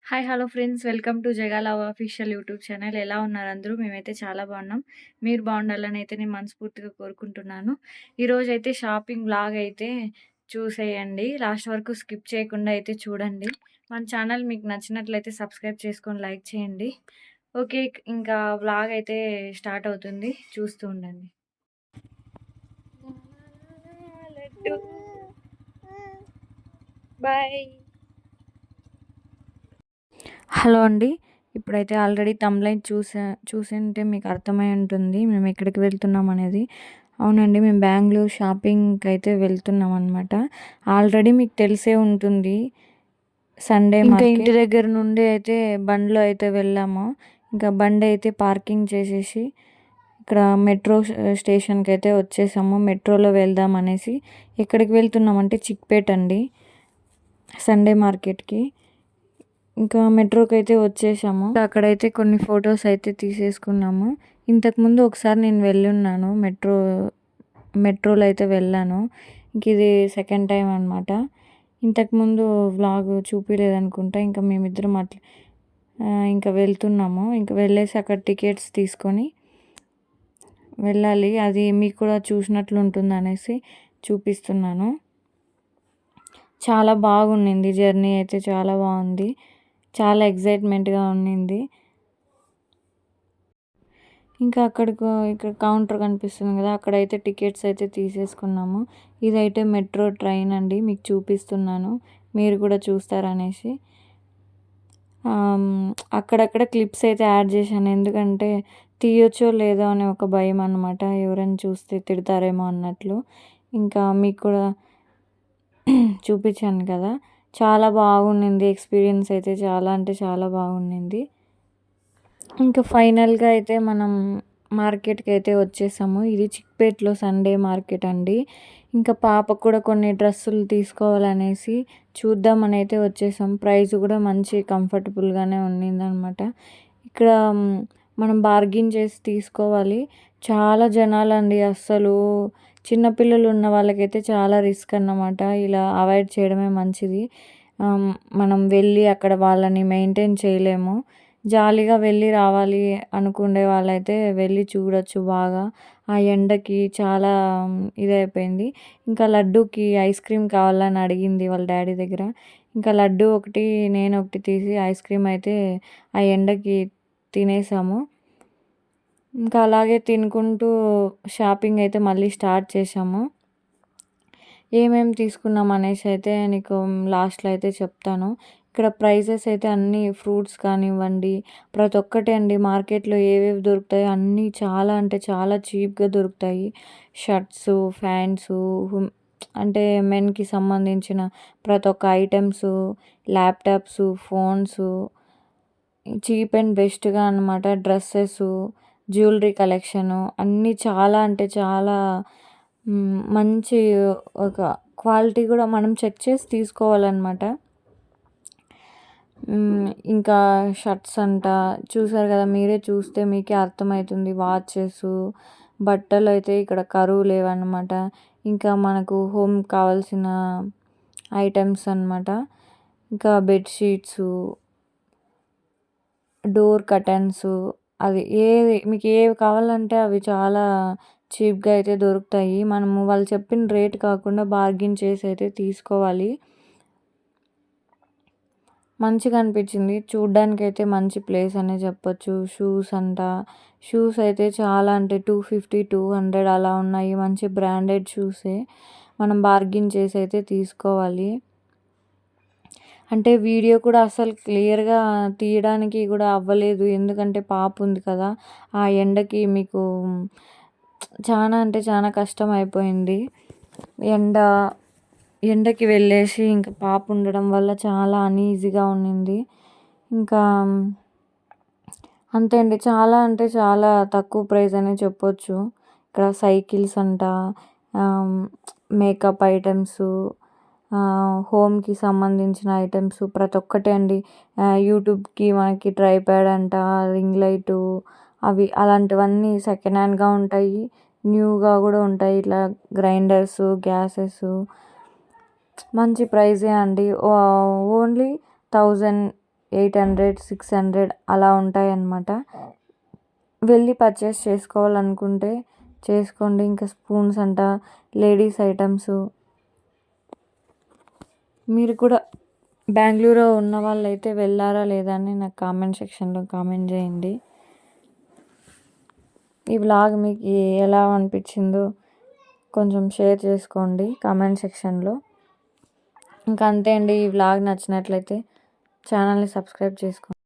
Hi! Hello friends. Welcome to 'Jagala official' YouTube channel. ఎలా ఉన్నారు అందరూ? మేమైతే చాలా బాగున్నాం. మీరు బాగుండాలని అయితే నేను మనస్ఫూర్తిగా కోరుకుంటున్నాను. ఈరోజైతే షాపింగ్ వ్లాగ్ అయితే చూసేయండి. లాస్ట్ వరకు స్కిప్ చేయకుండా అయితే చూడండి. మన ఛానల్ మీకు నచ్చినట్లయితే సబ్స్క్రైబ్ చేసుకొని లైక్ చేయండి. ఓకే. ఇంకా వ్లాగ్ అయితే స్టార్ట్ అవుతుంది. చూస్తూ ఉండండి. లడ్డు బాయ్. హలో అండి. ఇప్పుడైతే ఆల్రెడీ థంబ్‌నెయిల్ చూసుంటే మీకు అర్థమై ఉంటుంది. మేము ఎక్కడికి వెళ్తున్నాం అనేది. అవునండి. మేము బెంగుళూరు షాపింగ్‌కి అయితే వెళ్తున్నాం అనమాట. ఆల్రెడీ మీకు తెలిసే ఉంటుంది. సండే ఇంకా ఇంటి దగ్గర నుండి అయితే బండిలో అయితే వెళ్ళాము. ఇంకా బండి అయితే పార్కింగ్ చేసేసి ఇక్కడ మెట్రో స్టేషన్‌కి అయితే వచ్చేసాము. మెట్రోలో వెళ్దాం అనేసి. ఎక్కడికి వెళ్తున్నామంటే చిక్పేట్ అండి. సండే మార్కెట్‌కి. ఇంకా మెట్రోకి అయితే వచ్చేసాము. అక్కడైతే కొన్ని ఫొటోస్ అయితే తీసేసుకున్నాము. ఇంతకుముందు ఒకసారి నేను వెళ్ళున్నాను మెట్రోలో అయితే వెళ్ళాను. ఇంక ఇది సెకండ్ టైం అనమాట. ఇంతకుముందు వ్లాగ్ చూపియలేదనుకుంటా. ఇంకా మేమిద్దరం ఇంకా వెళ్తున్నాము. ఇంకా వెళ్ళేసి అక్కడ టికెట్స్ తీసుకొని వెళ్ళాలి. అది మీకు కూడా చూసినట్లు ఉంటుంది అనేసి చూపిస్తున్నాను. చాలా బాగుండింది. జర్నీ అయితే చాలా బాగుంది. చాలా ఎక్సైట్మెంట్‌గా ఉన్నింది. ఇంకా ఇక్కడ కౌంటర్ కనిపిస్తుంది కదా! అక్కడైతే టికెట్స్ అయితే తీసేసుకున్నాము. ఇదైతే మెట్రో ట్రైన్ అండి. మీకు చూపిస్తున్నాను. మీరు కూడా చూస్తారనేసి. అక్కడక్కడ క్లిప్స్ అయితే యాడ్ చేశాను. ఎందుకంటే తీయొచ్చో లేదో అనే ఒక భయం అనమాట. ఎవరైనా చూస్తే తిడతారేమో అన్నట్లు. ఇంకా మీకు కూడా చూపించాను కదా! చాలా బాగుండింది. ఎక్స్పీరియన్స్ అయితే చాలా అంటే చాలా బాగుండింది. ఇంకా ఫైనల్‌గా అయితే మనం మార్కెట్‌కి అయితే వచ్చేసాము. ఇది చిక్పేట్‌లో సండే మార్కెట్ అండి. ఇంకా పాపకు కూడా కొన్ని డ్రెస్సులు తీసుకోవాలనేసి చూద్దామని అయితే వచ్చేసాం. ప్రైస్ కూడా మంచి కంఫర్టబుల్‌గానే ఉన్నిందనమాట. ఇక్కడ మనం బార్గెయిన్ చేసి తీసుకోవాలి. చాలా జనాలండి అస్సలు. చిన్నపిల్లలు ఉన్న వాళ్ళకైతే చాలా రిస్క్ అన్నమాట. ఇలా అవాయిడ్ చేయడమే మంచిది. మనం వెళ్ళి అక్కడ వాళ్ళని మెయింటైన్ చేయలేము. జాలీగా వెళ్ళి రావాలి అనుకునే వాళ్ళైతే వెళ్ళి చూడొచ్చు బాగా. ఆ ఎండకి చాలా ఇదైపోయింది. ఇంకా లడ్డూకి ఐస్ క్రీమ్ కావాలని అడిగింది వాళ్ళ డ్యాడీ దగ్గర. ఇంకా లడ్డు ఒకటి, నేనొకటి తీసి ఐస్ క్రీమ్ అయితే ఆ ఎండకి తినేసాము. ఇంకా అలాగే తినుకుంటూ షాపింగ్ అయితే మళ్ళీ స్టార్ట్ చేసాము. ఏమేమి తీసుకున్నాం అనేసి అయితే నీకు లాస్ట్‌లో అయితే చెప్తాను. ఇక్కడ ప్రైజెస్ అయితే అన్నీ ఫ్రూట్స్ కానివ్వండి, ప్రతి ఒక్కటి అండి మార్కెట్‌లో ఏవేవి దొరుకుతాయో అన్నీ చాలా అంటే చాలా చీప్‌గా దొరుకుతాయి. షర్ట్సు, ఫ్యాంట్సు, అంటే మెన్‌కి సంబంధించిన ప్రతి ఒక్క items, laptops, phones cheap and బెస్ట్‌గా అనమాట. డ్రెస్సెసు, జ్యువెలరీ కలెక్షను అన్నీ చాలా అంటే చాలా మంచి ఒక క్వాలిటీ కూడా మనం చెక్ చేసి తీసుకోవాలన్నమాట. ఇంకా షర్ట్స్ అంట చూసారు కదా! మీరే చూస్తే మీకే అర్థమవుతుంది. వాచెసు, బట్టలు అయితే ఇక్కడ కరువు లేవన్నమాట. ఇంకా మనకు హోమ్‌కి కావాల్సిన ఐటెమ్స్ అనమాట. ఇంకా బెడ్‌షీట్సు, డోర్ కర్టెన్సు అది మీకు ఏవి కావాలంటే అవి చాలా చీప్‌గా అయితే దొరుకుతాయి. మనము వాళ్ళు చెప్పిన రేట్ కాకుండా బార్గెయిన్ చేసి అయితే తీసుకోవాలి. మంచిగా అనిపించింది. చూడ్డానికైతే మంచి ప్లేస్ అనే చెప్పొచ్చు. షూస్ అంట. షూస్ అయితే చాలా అంటే 250, 200 అలా ఉన్నాయి. మంచి బ్రాండెడ్ షూసే. మనం బార్గెయిన్ చేసి అయితే తీసుకోవాలి. అంటే వీడియో కూడా అసలు క్లియర్‌గా తీయడానికి కూడా అవ్వలేదు. ఎందుకంటే పాప ఉంది కదా! ఆ ఎండకి మీకు చానా అంటే చానా కష్టం అయిపోయింది. ఎండ ఎండకి వెళ్ళేసి ఇంకా పాప ఉండడం వల్ల చాలా అన్‌ఈజీగా ఉన్నింది. ఇంకా అంతే అండి. చాలా అంటే చాలా తక్కువ ప్రైస్ అనే చెప్పొచ్చు. ఇక్కడ సైకిల్స్ అంట, మేకప్ ఐటెమ్సు, హోమ్‌కి సంబంధించిన ఐటెమ్స్ ప్రతి ఒక్కటి అండి. యూట్యూబ్‌కి మనకి ట్రైపాడ్ అంట, రింగ్ లైటు అవి అలాంటివన్నీ సెకండ్ హ్యాండ్‌గా ఉంటాయి. న్యూగా కూడా ఉంటాయి. ఇట్లా గ్రైండర్సు, గ్యాసెసు మంచి ప్రైజే అండి. ఓన్లీ 1000 800 600 అలా ఉంటాయన్నమాట. వెళ్ళి పర్చేస్ చేసుకోవాలనుకుంటే చేసుకోండి. ఇంకా స్పూన్స్ అంట, లేడీస్ ఐటమ్స్. మీరు కూడా బెంగళూరులో ఉన్న వాళ్ళైతే వెళ్ళారా లేదా అని నాకు కామెంట్ సెక్షన్లో కామెంట్ చేయండి. ఈ వ్లాగ్ మీకు ఎలా అనిపించిందో కొంచెం షేర్ చేసుకోండి కామెంట్ సెక్షన్లో. ఇంకా అంతే అండి. ఈ వ్లాగ్ నచ్చినట్లయితే ఛానల్ని సబ్స్క్రైబ్ చేసుకోండి.